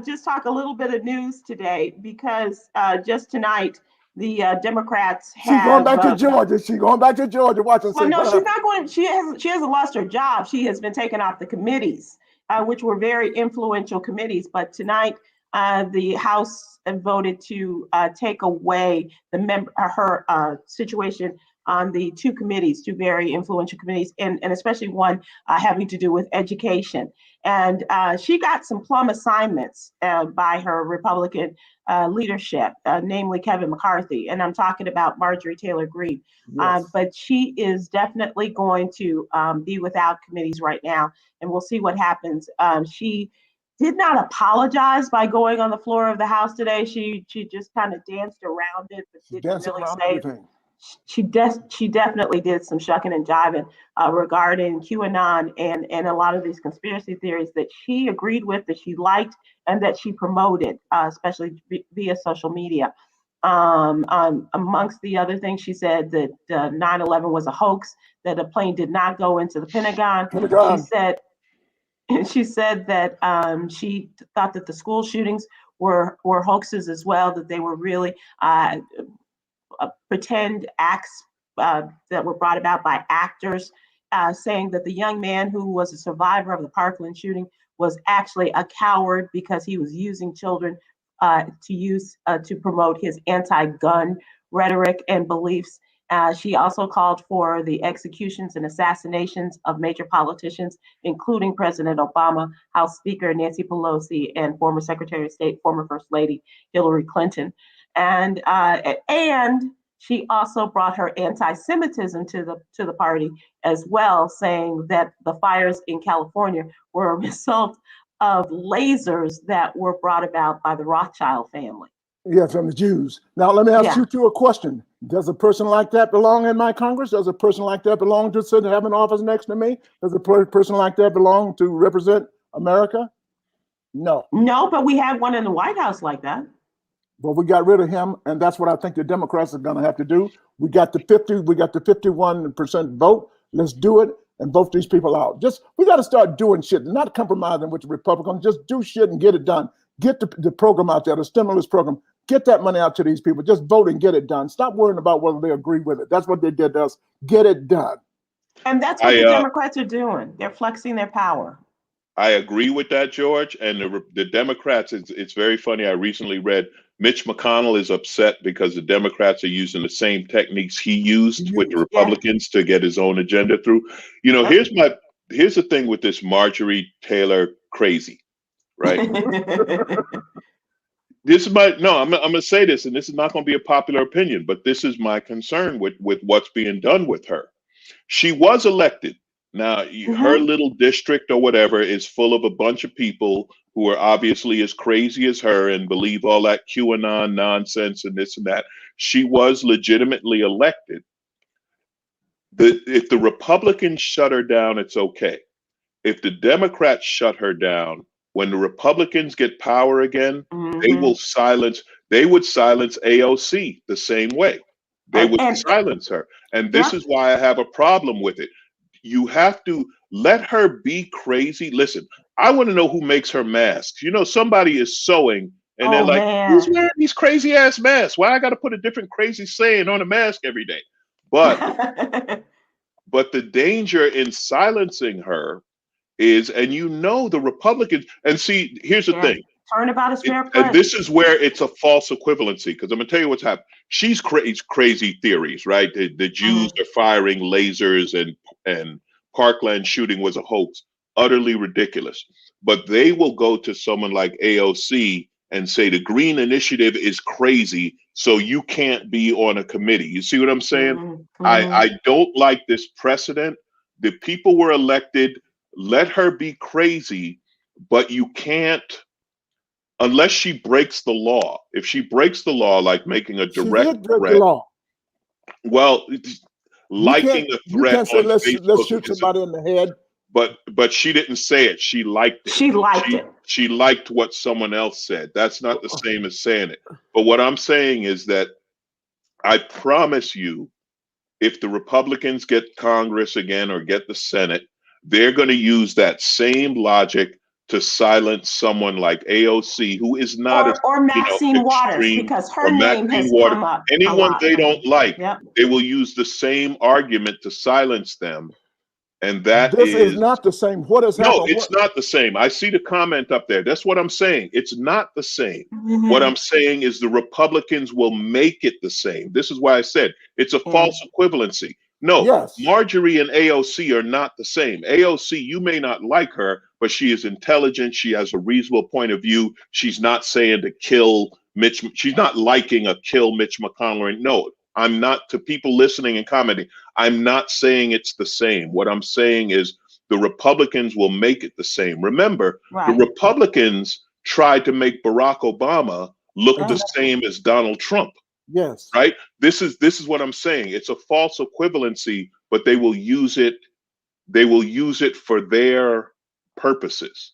just talk a little bit of news today because just tonight the Democrats have. She's going back to Georgia. She's going back to Georgia. Watch and see. Well, no, she's not going. She hasn't lost her job. She has been taken off the committees, which were very influential committees. But tonight, the House voted to take away her situation on the two committees, two very influential committees, and especially one having to do with education. And she got some plum assignments by her Republican leadership, namely Kevin McCarthy. And I'm talking about Marjorie Taylor Greene. Yes. But she is definitely going to be without committees right now, and we'll see what happens. She did not apologize by going on the floor of the House today. She just kind of danced around it, but didn't really say anything. She definitely did some shucking and jiving regarding QAnon and a lot of these conspiracy theories that she agreed with, that she liked, and that she promoted, especially via social media. Amongst the other things, she said that 9/11 was a hoax, that a plane did not go into the Pentagon. She said that she thought that the school shootings were hoaxes as well, that they were really pretend acts that were brought about by actors, saying that the young man who was a survivor of the Parkland shooting was actually a coward because he was using children to promote his anti-gun rhetoric and beliefs. She also called for the executions and assassinations of major politicians, including President Obama, House Speaker Nancy Pelosi, and former Secretary of State, former First Lady Hillary Clinton. And she also brought her anti-Semitism to the party as well, saying that the fires in California were a result of lasers that were brought about by the Rothschild family. Yeah, from the Jews. Now, let me ask you two a question. Does a person like that belong in my Congress? Does a person like that belong to sit and have an office next to me? Does a person like that belong to represent America? No. No, but we had one in the White House like that. But we got rid of him, and that's what I think the Democrats are going to have to do. We got the 51% vote. Let's do it and vote these people out. We got to start doing shit, not compromising with the Republicans. Just do shit and get it done. Get the program out there, the stimulus program. Get that money out to these people. Just vote and get it done. Stop worrying about whether they agree with it. That's what they did to us. Get it done. And that's what the Democrats are doing. They're flexing their power. I agree with that, George. And the Democrats, it's very funny. I recently read Mitch McConnell is upset because the Democrats are using the same techniques he used with the Republicans to get his own agenda through. You know, here's the thing with this Marjorie Taylor crazy, right? I'm going to say this, and this is not going to be a popular opinion, but this is my concern with what's being done with her. She was elected. Now, her little district or whatever is full of a bunch of people who are obviously as crazy as her and believe all that QAnon nonsense and this and that. She was legitimately elected. If the Republicans shut her down, it's okay. If the Democrats shut her down, when the Republicans get power again, they Mhm. will silence. They would silence AOC the same way. They would And silence her, and this yeah, is why I have a problem with it. You have to let her be crazy. Listen, I want to know who makes her masks. You know, somebody is sewing and they're oh like, who's man. wearing these crazy ass masks? Why I got to put a different crazy saying on a mask every day? But the danger in silencing her is, and you know, the Republicans, and see, here's the Yeah. thing. Turnabout is fair And play. this is where it's a false equivalency, because I'm gonna tell you what's happened. She's crazy theories, right? The Jews Mhm. are firing lasers and Parkland shooting was a hoax, utterly ridiculous. But they will go to someone like AOC and say the Green Initiative is crazy, so you can't be on a committee. You see what I'm saying? Mhm. I Mhm. I don't like this precedent. The people were elected. Let her be crazy, but you can't unless she breaks the law. If she breaks the law, like making a She direct did break the threat, law. well, liking a You threat can't say on let's Facebook shoot isn't. somebody in the head. But she didn't say it. She liked it. She liked She it. she liked what someone else said. That's not the same as saying it. But what I'm saying is that I promise you, if the Republicans get Congress again or get the Senate, they're going to use that same logic to silence someone like AOC, who is not as Or Maxine Waters, extreme, because her or name Maxine has Waters. come up a Anyone lot they don't lately. like, Yep. they will use the same argument to silence them, and that This is is. not the same. What has No, happened? it's not the same. I see the comment up there. That's what I'm saying. It's not the same. What Mhm. I'm saying is the Republicans will make it the same. This is why I said it's a Yeah. false equivalency. No, Yes. Marjorie and AOC are not the same. AOC, you may not like her, but she is intelligent. She has a reasonable point of view. She's not saying to kill Mitch. She's not liking a kill Mitch McConnell. No, I'm not. To people listening and commenting, I'm not saying it's the same. What I'm saying is the Republicans will make it the same. Remember, the Right. Republicans tried to make Barack Obama look the Exactly. same as Donald Trump, Yes. right? This is what I'm saying. It's a false equivalency, but they will use it. They will use it for their purposes.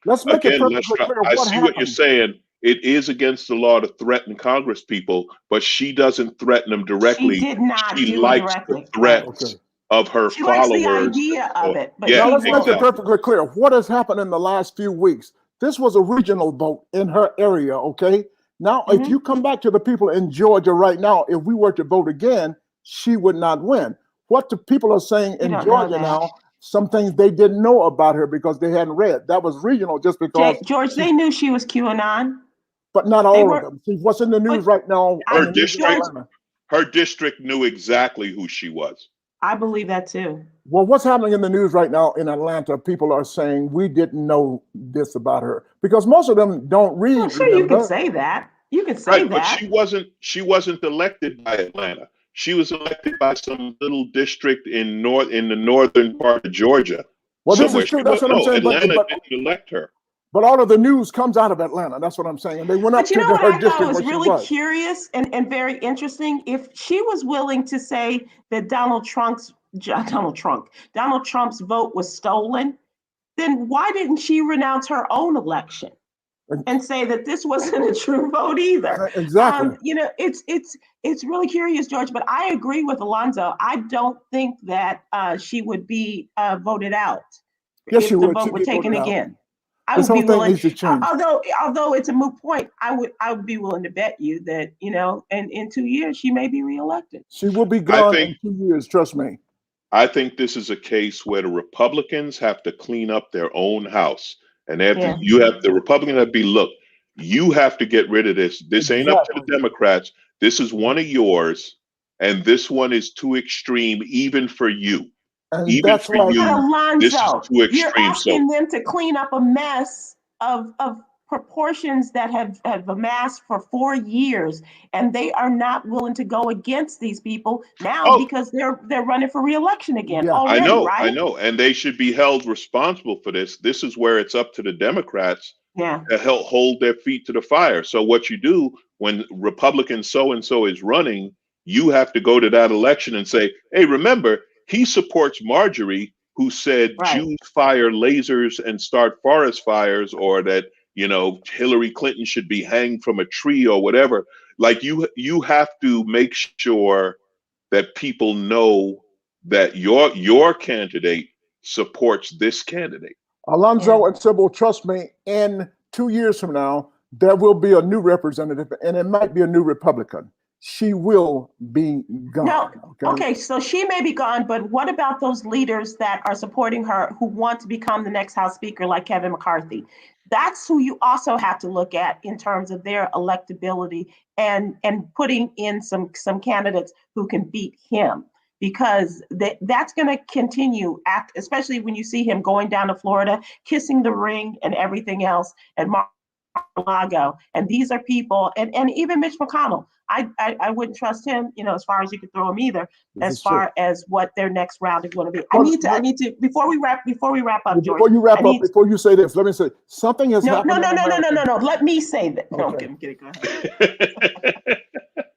Let's make it Again, let's perfectly try. clear I what see what you're happened. saying. It is against the law to threaten Congress people, but she doesn't threaten them She directly. did not She do it likes the directly. Right. Okay. threats of her She likes the followers. idea of it, but Yeah, Now she let's make it won't. exactly. perfectly clear. What has happened in the last few weeks? This was a regional vote in her area, okay? Now, if Mhm. you come back to the people in Georgia right now, if we were to vote again, she would not win. What the people are saying You in don't know Georgia that. now, some things they didn't know about her because they hadn't read. That was regional just because George, they knew she was QAnon. but not They all of were, them. See, what's in the news but right now in Her the news in district, George, Atlanta? her district knew exactly who she was. I believe that too. Well, what's happening in the news right now in Atlanta? People are saying we didn't know this about her because most of them don't read. Well, sure, you can Remember? say that. You can say Right, but that. she wasn't elected by Atlanta. She was elected by some little district in the northern part of Georgia. Well, this Somewhere is she true. was That's what I'm no, saying. Atlanta didn't elect her. But all of the news comes out of Atlanta. That's what I'm saying. And they went But up you to know what her I thought district was where she really was. curious and very interesting? If she was willing to say that Donald Trump's vote was stolen, then why didn't she renounce her own election and say that this wasn't a true vote either? Exactly. It's really curious, George. But I agree with Alonzo. I don't think that she would be voted out Yes, she if the would. vote She'd were be taken voted out. again. I This would whole be thing willing, needs to change. although it's a moot point, I would be willing to bet you that, and in 2 years she may be reelected. She will be I gone think in 2 years. Trust me. I think this is a case where the Republicans have to clean up their own house. And they have to Yeah. you have the Republicans have to be, look, you have to get rid of this. This ain't up to the Exactly. Democrats. This is one of yours, and this one is too extreme even for you. And Even that's for why But you, this is Alonzo, too you're extreme. So asking them to clean up a mess of proportions that have amassed for 4 years, and they are not willing to go against these people now oh, because they're running for reelection again yeah. already, I right? know, and they should be held responsible for this. This is where it's up to the Democrats Yeah. to help hold their feet to the fire. So what you do when Republican so and so is running, you have to go to that election and say, "Hey, remember, he supports Marjorie. who said Right. Jews fire lasers and start forest fires, or that, you know, Hillary Clinton should be hanged from a tree or whatever. Like you have to make sure that people know that your candidate supports this candidate. Alonzo and Sybil, trust me, in 2 years from now, there will be a new representative, and it might be a new Republican. She will be gone. No, okay, so she may be gone, but what about those leaders that are supporting her who want to become the next House Speaker, like Kevin McCarthy? That's who you also have to look at in terms of their electability and putting in some candidates who can beat him, because that's going to continue, especially when you see him going down to Florida, kissing the ring and everything else at Mar-a-Lago. And these are people, and even Mitch McConnell, I wouldn't trust him, you know, as far as you could throw him either, as far as what their next round is going to be. I need to before we wrap up, George. Before you say this, let me say something has happened. No. Let me say that. No, Okay. I'm kidding. Go ahead.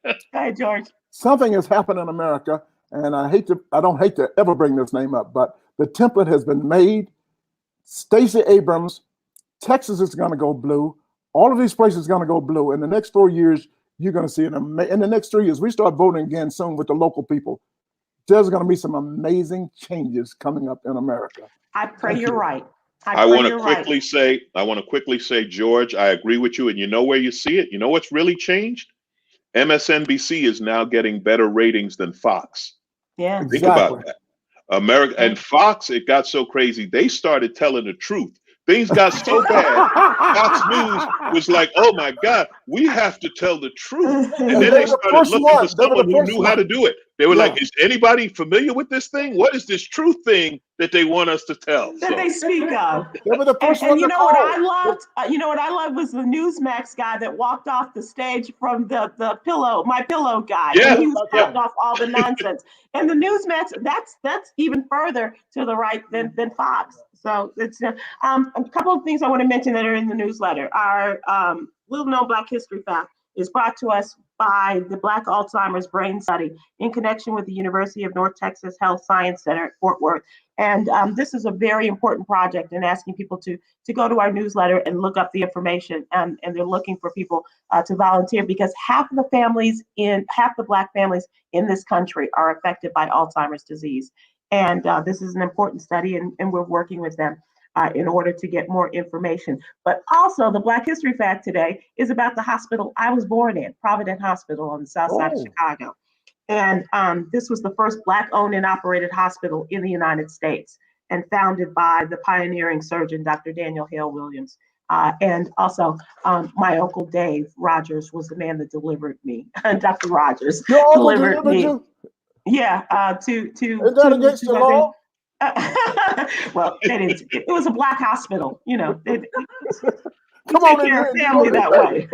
Go ahead, George. Something has happened in America, and I don't hate to ever bring this name up, but the template has been made. Stacey Abrams, Texas is going to go blue. All of these places are going to go blue. In the next 4 years, you're going to see in the next 3 years, we start voting again soon with the local people. There's going to be some amazing changes coming up in America. I pray you're right. I want to quickly say, George, I agree with you. And you know where you see it? You know what's really changed? MSNBC is now getting better ratings than Fox. Yeah. Think about that. America and Fox, it got so crazy. They started telling the truth. Things got so bad. Fox News was like, oh my God, we have to tell the truth. And then they started looking for someone who knew how to do it. They were like, is anybody familiar with this thing? What is this truth thing that they want us to tell? That they speak of. They were the first one and you to know what call. I loved? You know what I loved was the Newsmax guy that walked off the stage from the My Pillow guy. Yeah. And he was cutting off all the nonsense. And the Newsmax, that's even further to the right than Fox. So it's a couple of things I want to mention that are in the newsletter. Our little known Black history fact is brought to us by the Black Alzheimer's Brain Study in connection with the University of North Texas Health Science Center at Fort Worth. And this is a very important project, and asking people to go to our newsletter and look up the information. And they're looking for people to volunteer, because half the Black families in this country are affected by Alzheimer's disease. And this is an important study, and we're working with them in order to get more information. But also, the Black History Fact today is about the hospital I was born in, Providence Hospital on the south side of Chicago. And this was the first Black-owned and operated hospital in the United States, and founded by the pioneering surgeon, Dr. Daniel Hale Williams. And also, my uncle Dave Rogers was the man that delivered me. Dr. Rogers delivered me. You? Yeah, to Is that against the law? Well, it was a Black hospital, you know. Come take care of family that way.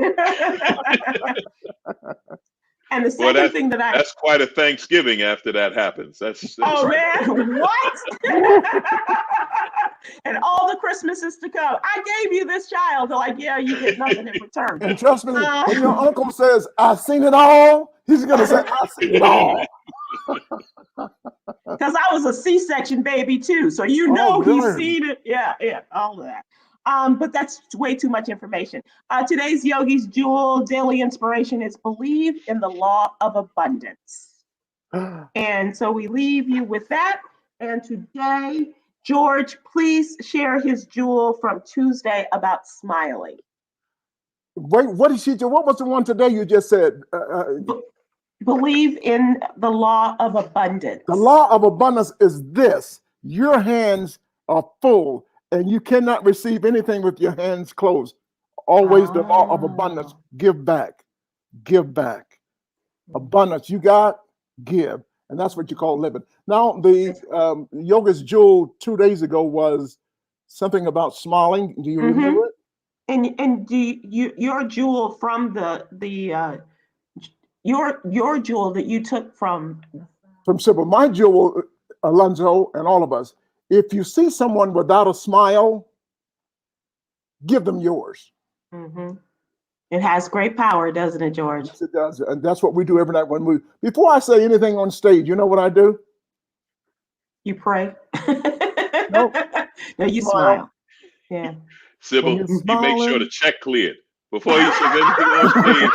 And the second thing that's quite a Thanksgiving after that happens. That's oh man, what? And all the Christmases to come. I gave you this child. They're like, yeah, you get nothing in return. And trust me, when your uncle says, "I've seen it all," he's gonna say, "I've seen it all." Because I was a C-section baby too, so you know he's seen it. Yeah, all of that. But that's way too much information. Today's Yogi's Jewel daily inspiration is believe in the law of abundance. And so we leave you with that. And today, George, please share his jewel from Tuesday about smiling. Wait, what did she do? What was the one today you just said? Believe in the law of abundance. The law of abundance is this: your hands are full, and you cannot receive anything with your hands closed. Always the law of abundance. Give back. Give back. Abundance. You got, give. And that's what you call living. Now, the Yoga's Jewel 2 days ago was something about smiling. Do you remember it? And do your jewel from your jewel that you took from Sybil. My jewel, Alonzo, and all of us, if you see someone without a smile, give them yours. It has great power, doesn't it, George? Yes, it does. And that's what we do every night before I say anything on stage, you know what I do? You pray. Nope. No, you Smile. smile. Yeah. Sybil, When he you're makes sure the smiling. check cleared. Before he says anything on stage,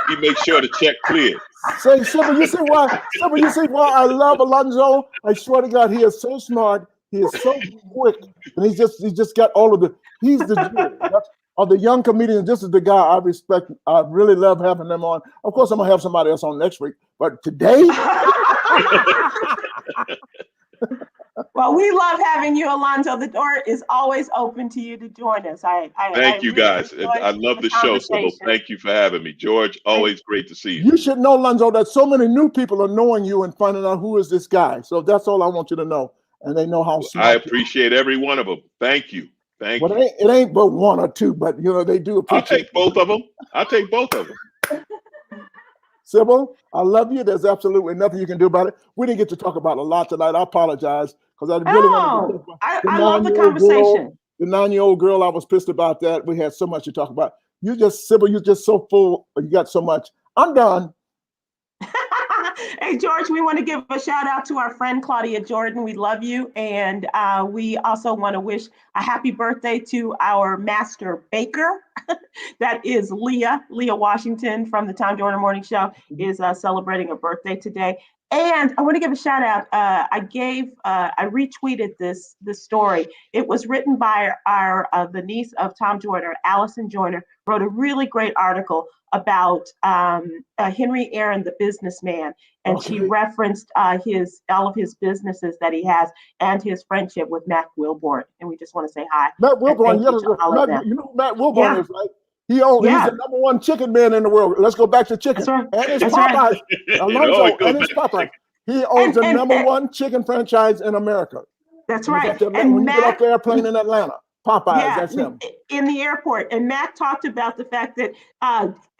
he makes sure the check cleared. Say, Sybil, you see why? Sybil, you see why I love Alonzo? I swear to God, he is so smart. He is so quick, and he just got all of the. He's the jewel of the young comedians. This is the guy I respect. I really love having them on. Of course, I'm gonna have somebody else on next week, but today. Well, we love having you, Alonzo. The door is always open to you to join us. Thank you, really guys. I love the show, Sybil. Thank you for having me. George, always great to see you. You should know, Alonzo, that so many new people are knowing you and finding out who is this guy. So that's all I want you to know. And they know how smart I appreciate every one of them. Thank you. Thank you. It ain't but one or two, but you know, they do appreciate. I'll take both of them. I'll take both of them. Sybil, I love you. There's absolutely nothing you can do about it. We didn't get to talk about a lot tonight. I apologize because I really want to talk about I love the conversation. The 9-year-old girl, I was pissed about that. We had so much to talk about. Sybil, you're just so full. You got so much. I'm done. Hey, George, we want to give a shout out to our friend Claudia Jordan. We love you. And we also want to wish a happy birthday to our master baker. That is Leah Washington from the Tom Jordan Morning Show is celebrating a birthday today. And I want to give a shout out. I retweeted this story. It was written by the niece of Tom Joyner, Allison Joyner, wrote a really great article about Henry Aaron, the businessman, and she referenced all of his businesses that he has and his friendship with Matt Wilborn. And we just want to say hi. Matt Wilborn, you know who Matt Wilborn is, right? He's the #1 chicken man in the world. Let's go back to chicken. That's right. And his Popeyes. Alonzo, and his Popeyes. He owns the #1 chicken franchise in America. That's right. When you get off the airplane in Atlanta, Popeyes, that's him. In the airport. And Matt talked about the fact that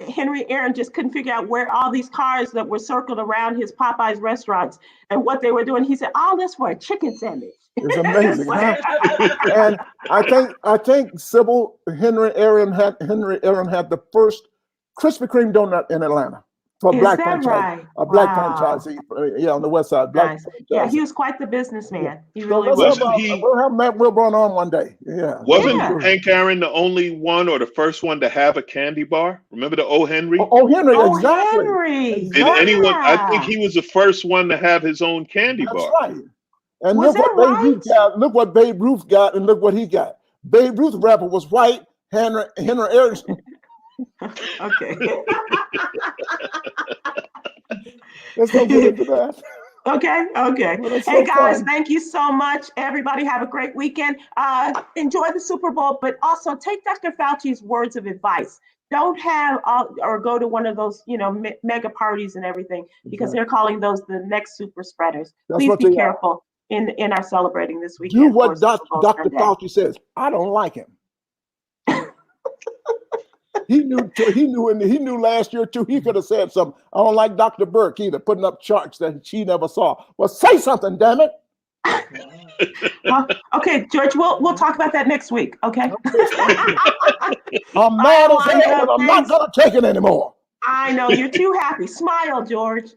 Henry Aaron just couldn't figure out where all these cars that were circled around his Popeyes restaurants and what they were doing. He said, all this for a chicken sandwich. It's amazing. And I think Sybil, Henry Aaron had the first Krispy Kreme donut in Atlanta. For a black franchise, right? Black franchisee, on the west side. Nice. Yeah, he was quite the businessman. He really was. We'll have Matt Wilborn on one day. Yeah. Wasn't Hank Aaron the only one or the first one to have a candy bar? Remember the O. Henry? Henry, exactly. Henry. Did anyone? I think he was the first one to have his own candy bar. That's right. And look what Babe Ruth got, and look what he got. Babe Ruth rapper was white. Henry Aaron. Okay. Let's go get into that. Okay. Well, hey guys, thank you so much. Everybody have a great weekend. Enjoy the Super Bowl, but also take Dr. Fauci's words of advice. Don't have or go to one of those, mega parties and everything, because they're calling those the next super spreaders. Please be careful in our celebrating this weekend. Do what Dr. Fauci says. I don't like him. He knew last year too. He could have said something. I don't like Dr. Burke either, putting up charts that she never saw. Well, say something, damn it. Okay, George, we'll talk about that next week. Okay. I'm mad as hell, but I'm not gonna take it anymore. I know you're too happy. Smile, George.